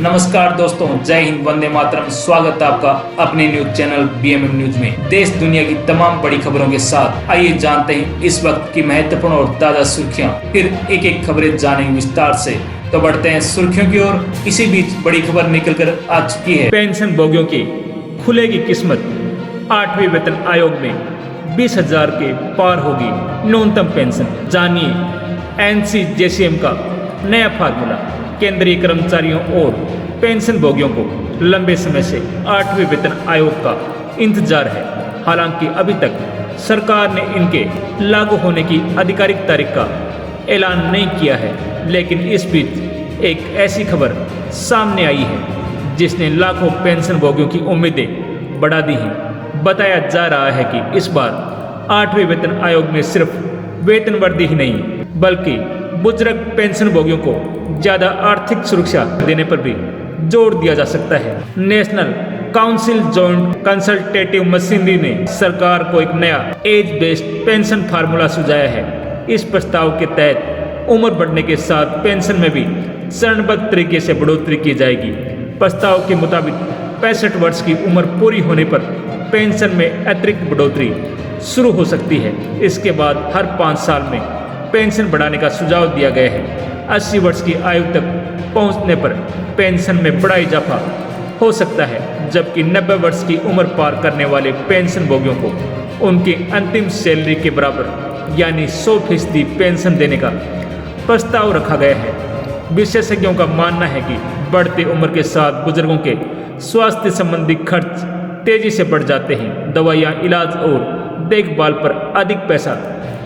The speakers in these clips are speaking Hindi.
नमस्कार दोस्तों, जय हिंद, वंदे मातरम। स्वागत है आपका अपने न्यूज चैनल बीएमएम न्यूज में। देश दुनिया की तमाम बड़ी खबरों के साथ आइए जानते हैं इस वक्त की महत्वपूर्ण और ताजा सुर्खियां। फिर एक एक खबरें जानेंगे विस्तार से। तो बढ़ते हैं सुर्खियों की ओर। इसी बीच बड़ी खबर निकल कर आ चुकी है। पेंशन भोगियों की खुलेगी किस्मत। 8वें वेतन आयोग में 20,000 के पार होगी न्यूनतम पेंशन। जानिए NCJCM का नया फार्मूला। केंद्रीय कर्मचारियों और पेंशन भोगियों को लंबे समय से 8वें वेतन आयोग का इंतजार है। हालांकि अभी तक सरकार ने इनके लागू होने की आधिकारिक तारीख का ऐलान नहीं किया है, लेकिन इस बीच एक ऐसी खबर सामने आई है जिसने लाखों पेंशन भोगियों की उम्मीदें बढ़ा दी हैं। बताया जा रहा है कि इस बार 8वें वेतन आयोग में सिर्फ वेतन वृद्धि ही नहीं, बल्कि बुजुर्ग पेंशन भोगियों को ज्यादा आर्थिक सुरक्षा देने पर भी जोर दिया जा सकता है। National council joint consultative machinery ने सरकार को एक नया एज बेस्ड पेंशन फार्मूला सुझाया है। इस प्रस्ताव के तहत उम्र बढ़ने के साथ पेंशन में भी चरणबद्ध तरीके से बढ़ोतरी की जाएगी। प्रस्ताव के मुताबिक 65 वर्ष की उम्र पूरी होने पर पेंशन में अतिरिक्त बढ़ोतरी शुरू हो सकती है। इसके बाद हर 5 साल में पेंशन बढ़ाने का सुझाव दिया गया है। 80 वर्ष की आयु तक पहुंचने पर पेंशन में बड़ा इजाफा हो सकता है, जबकि 90 वर्ष की उम्र पार करने वाले पेंशन भोगियों को उनकी अंतिम सैलरी के बराबर यानी 100% पेंशन देने का प्रस्ताव रखा गया है। विशेषज्ञों का मानना है कि बढ़ती उम्र के साथ बुजुर्गों के स्वास्थ्य संबंधी खर्च तेजी से बढ़ जाते हैं। दवाइयाँ, इलाज और देखभाल पर अधिक पैसा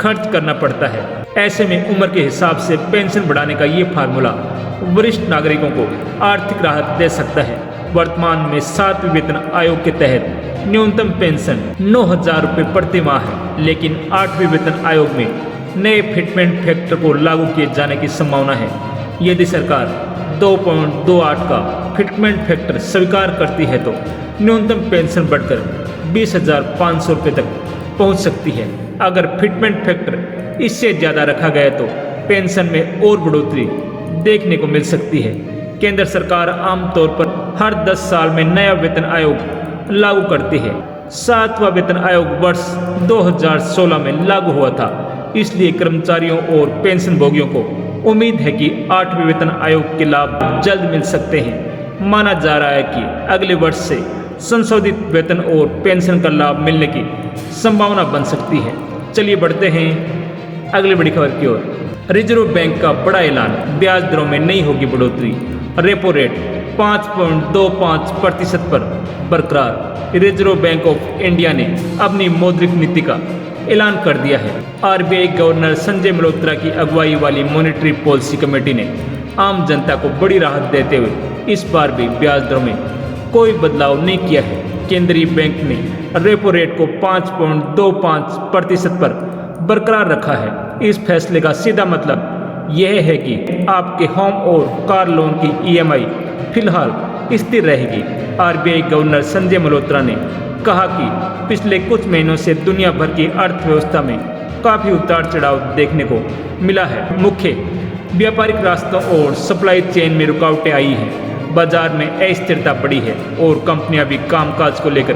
खर्च करना पड़ता है। ऐसे में उम्र के हिसाब से पेंशन बढ़ाने का ये फार्मूला वरिष्ठ नागरिकों को आर्थिक राहत दे सकता है। वर्तमान में 7वें वेतन आयोग के तहत न्यूनतम पेंशन 9,000 रुपये प्रति माह है, लेकिन 8वें वेतन आयोग में नए फिटमेंट फैक्टर को लागू किए जाने की संभावना है। यदि सरकार 2.28 का फिटमेंट फैक्टर स्वीकार करती है तो न्यूनतम पेंशन बढ़कर 20,500 रुपये तक पहुंच सकती है। अगर फिटमेंट फैक्टर इससे ज़्यादा रखा गया तो पेंशन में और बढ़ोतरी देखने को मिल सकती है। केंद्र सरकार आमतौर पर हर 10 साल में नया वेतन आयोग लागू करती है। 7वां वेतन आयोग वर्ष 2016 में लागू हुआ था, इसलिए कर्मचारियों और पेंशन भोगियों को उम्मीद है कि 8वें वेतन आयोग के लाभ जल्द मिल सकते हैं। माना जा रहा है कि अगले वर्ष से संशोधित वेतन और पेंशन का लाभ मिलने की संभावना बन सकती है। चलिए बढ़ते हैं अगली बड़ी खबर की ओर। रिजर्व बैंक का बड़ा ऐलान, ब्याज दरों में नहीं होगी बढ़ोतरी। रेपो रेट 5.25% पर बरकरार। रिजर्व बैंक ऑफ इंडिया ने अपनी मौद्रिक नीति का ऐलान कर दिया है। RBI गवर्नर संजय मल्होत्रा की अगुवाई वाली मॉनेटरी पॉलिसी कमेटी ने आम जनता को बड़ी राहत देते हुए इस बार भी ब्याज दरों में कोई बदलाव नहीं किया है। केंद्रीय बैंक ने रेपो रेट को 5.25% पर बरकरार रखा है। इस फैसले का सीधा मतलब यह है कि आपके होम और कार लोन की EMI फिलहाल स्थिर रहेगी। RBI गवर्नर संजय मल्होत्रा ने कहा कि पिछले कुछ महीनों से दुनिया भर की अर्थव्यवस्था में काफ़ी उतार चढ़ाव देखने को मिला है। मुख्य व्यापारिक रास्तों और सप्लाई चेन में रुकावटें आई हैं। बाजार में अस्थिरता बढ़ी है और कंपनियां भी कामकाज को लेकर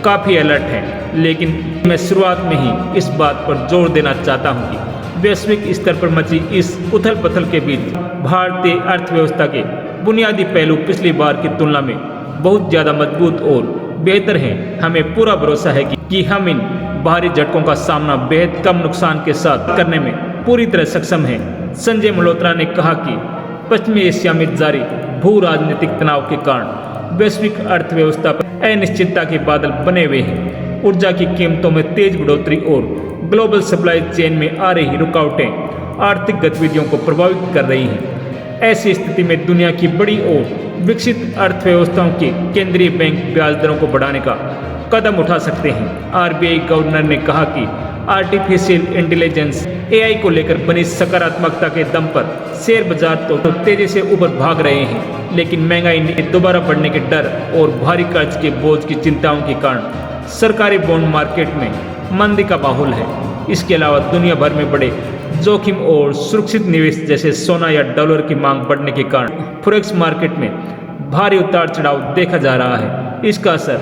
काफ़ी अलर्ट हैं। लेकिन मैं शुरुआत में ही इस बात पर जोर देना चाहता हूं कि वैश्विक स्तर पर मची इस उथल पुथल के बीच भारतीय अर्थव्यवस्था के बुनियादी पहलू पिछली बार की तुलना में बहुत ज़्यादा मजबूत और बेहतर हैं। हमें पूरा भरोसा है कि हम इन बाहरी झटकों का सामना बेहद कम नुकसान के साथ करने में पूरी तरह सक्षम हैं। संजय मल्होत्रा ने कहा कि पश्चिमी एशिया में जारी भू राजनीतिक तनाव के कारण वैश्विक अर्थव्यवस्था पर अनिश्चितता के बादल बने हुए हैं। ऊर्जा की कीमतों में तेज बढ़ोतरी और ग्लोबल सप्लाई चेन में आ रही रुकावटें आर्थिक गतिविधियों को प्रभावित कर रही हैं। ऐसी स्थिति में दुनिया की बड़ी और विकसित अर्थव्यवस्थाओं के केंद्रीय बैंक ब्याज दरों को बढ़ाने का कदम उठा सकते हैं। RBI गवर्नर ने कहा कि आर्टिफिशियल इंटेलिजेंस AI को लेकर बनी सकारात्मकता के दम पर शेयर बाजार तो तेजी से ऊपर भाग रहे हैं, लेकिन महंगाई दोबारा बढ़ने के डर और भारी कर्ज के बोझ की चिंताओं के कारण सरकारी बॉन्ड मार्केट में मंदी का माहौल है। इसके अलावा दुनिया भर में बड़े जोखिम और सुरक्षित निवेश जैसे सोना या डॉलर की मांग बढ़ने के कारण फॉरेक्स मार्केट में भारी उतार चढ़ाव देखा जा रहा है। इसका असर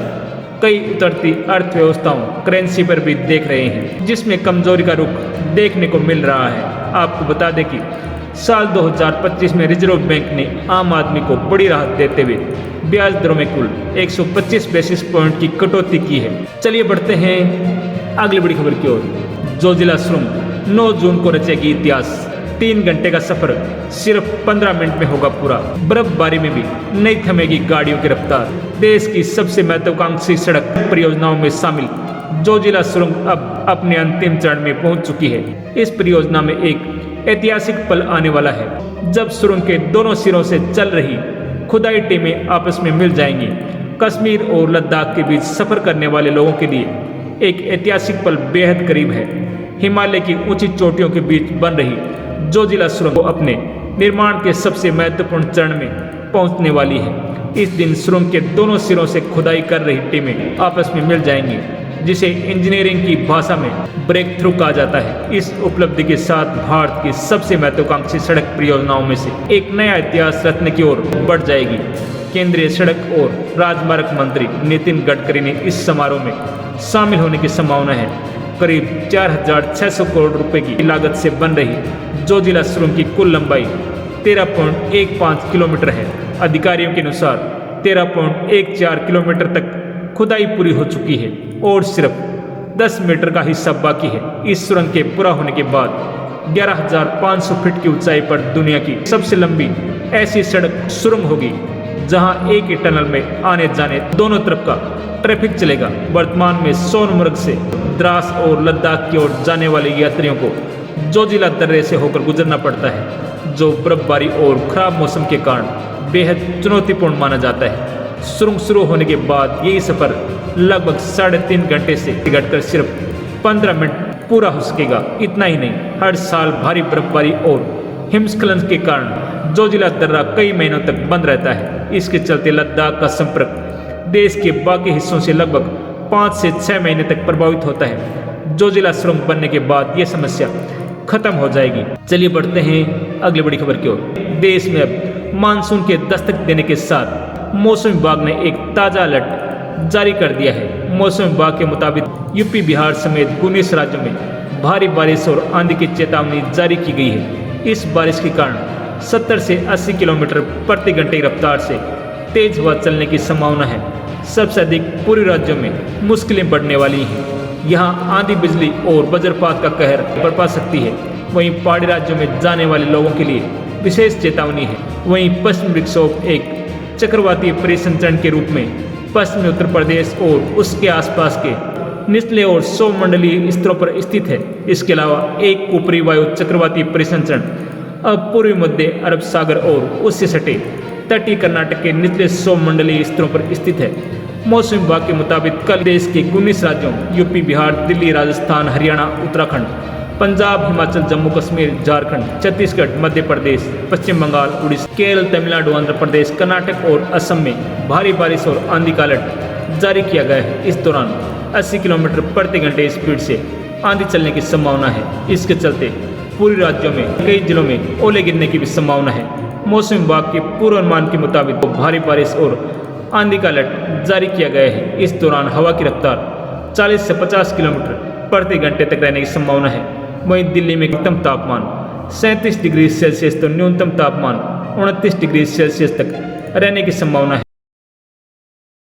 कई उतरती अर्थव्यवस्थाओं करेंसी पर भी देख रहे हैं, जिसमें कमजोरी का रुख देखने को मिल रहा है। आपको बता दें कि साल 2025 में रिजर्व बैंक ने आम आदमी को बड़ी राहत देते हुए ब्याज दरों में कुल 125 बेसिस पॉइंट की कटौती की है। चलिए बढ़ते हैं अगली बड़ी खबर की ओर। जोजिला सुरंग 9 जून को रचेगी इतिहास। 3 घंटे का सफर सिर्फ 15 मिनट में होगा पूरा। बर्फबारी में भी नहीं थमेगी गाड़ियों की रफ्तार। देश की सबसे महत्वाकांक्षी सड़क परियोजनाओं में शामिल जोजिला सुरंग अब अपने अंतिम चरण में पहुंच चुकी है। इस परियोजना में एक ऐतिहासिक पल आने वाला है, जब सुरंग के दोनों सिरों से चल रही खुदाई टीमें आपस में मिल जाएंगी। कश्मीर और लद्दाख के बीच सफर करने वाले लोगों के लिए एक ऐतिहासिक पल बेहद करीब है। हिमालय की ऊंची चोटियों के बीच बन रही जोजिला सुरंग को अपने निर्माण के सबसे महत्वपूर्ण चरण में पहुंचने वाली है। इस दिन सुरंग के दोनों सिरों से खुदाई कर रही टीमें आपस में मिल जाएंगी, जिसे इंजीनियरिंग की भाषा में ब्रेक थ्रू कहा जाता है। इस उपलब्धि के साथ भारत की सबसे महत्वाकांक्षी सड़क परियोजनाओं में से एक नया इतिहास रचने की ओर बढ़ जाएगी। केंद्रीय सड़क और राजमार्ग मंत्री नितिन गडकरी ने इस समारोह में शामिल होने की संभावना है। करीब 4600 करोड़ रुपए की लागत से बन रही जोजिला सुरंग की कुल लंबाई 13.15 किलोमीटर है। अधिकारियों के अनुसार 13.14 किलोमीटर तक खुदाई पूरी हो चुकी है और सिर्फ 10 मीटर का हिस्सा बाकी है। इस सुरंग के पूरा होने के बाद 11,500 फीट की ऊंचाई पर दुनिया की सबसे लंबी ऐसी सड़क सुरंग होगी, जहां एक ही टनल में आने जाने दोनों तरफ का ट्रैफिक चलेगा। वर्तमान में सोनमर्ग से द्रास और लद्दाख की ओर जाने वाले यात्रियों को जोजिला दर्रे से होकर गुजरना पड़ता है, जो बर्फबारी और खराब मौसम के कारण बेहद चुनौतीपूर्ण माना जाता है। सुरंग शुरू होने के बाद यही सफर लगभग 3.5 घंटे से घटकर सिर्फ 15 मिनट पूरा हो सकेगा। इतना ही नहीं, हर साल भारी बर्फबारी और हिमस्खलन के कारण जोजिला दर्रा कई महीनों तक बंद रहता है। इसके चलते लद्दाख का संपर्क देश के बाकी हिस्सों से लगभग 5 से 6 महीने तक प्रभावित होता है। जोजिला सुरंग बनने के बाद ये समस्या खत्म हो जाएगी। चलिए बढ़ते हैं अगली बड़ी खबर की ओर। देश में अब मानसून के दस्तक देने के साथ मौसम विभाग ने एक ताज़ा अलर्ट जारी कर दिया है। मौसम विभाग के मुताबिक यूपी, बिहार समेत 19 राज्यों में भारी बारिश और आंधी की चेतावनी जारी की गई है। इस बारिश के कारण 70 से 80 किलोमीटर प्रति घंटे की रफ्तार से तेज हवा चलने की संभावना है। सबसे अधिक पूर्वी राज्यों में मुश्किलें बढ़ने वाली हैं। यहाँ आंधी, बिजली और वज्रपात का कहर बरपा सकती है। वहीं पहाड़ी राज्यों में जाने वाले लोगों के लिए विशेष चेतावनी है। वहीं पश्चिमी विक्षोभ एक चक्रवाती परिसंचरण के रूप में पश्चिमी उत्तर प्रदेश और उसके आसपास के निचले और सौमंडलीय स्तरों पर स्थित है। इसके अलावा एक ऊपरी वायु चक्रवाती परिसंचरण अब पूर्वी मध्य अरब सागर और उससे सटे तटीय कर्नाटक के निचले सौमंडलीय स्तरों पर स्थित है। मौसम विभाग के मुताबिक कल देश के 19 राज्यों यूपी, बिहार, दिल्ली, राजस्थान, हरियाणा, उत्तराखंड, पंजाब, हिमाचल, जम्मू कश्मीर, झारखंड, छत्तीसगढ़, मध्य प्रदेश, पश्चिम बंगाल, उड़ीसा, केरल, तमिलनाडु, आंध्र प्रदेश, कर्नाटक और असम में भारी बारिश और आंधी का अलर्ट जारी किया गया है। इस दौरान 80 किलोमीटर प्रति घंटे स्पीड से आंधी चलने की संभावना है। इसके चलते पूर्वी राज्यों में कई जिलों में ओले गिरने की भी संभावना है। मौसम विभाग के पूर्वानुमान के मुताबिक भारी बारिश और आंधी का अलर्ट जारी किया गया है। इस दौरान हवा की रफ्तार 40 से 50 किलोमीटर प्रति घंटे तक रहने की संभावना है। वहीं दिल्ली में अधिकतम तापमान 37 डिग्री सेल्सियस तो न्यूनतम तापमान 29 डिग्री सेल्सियस तक रहने की संभावना है।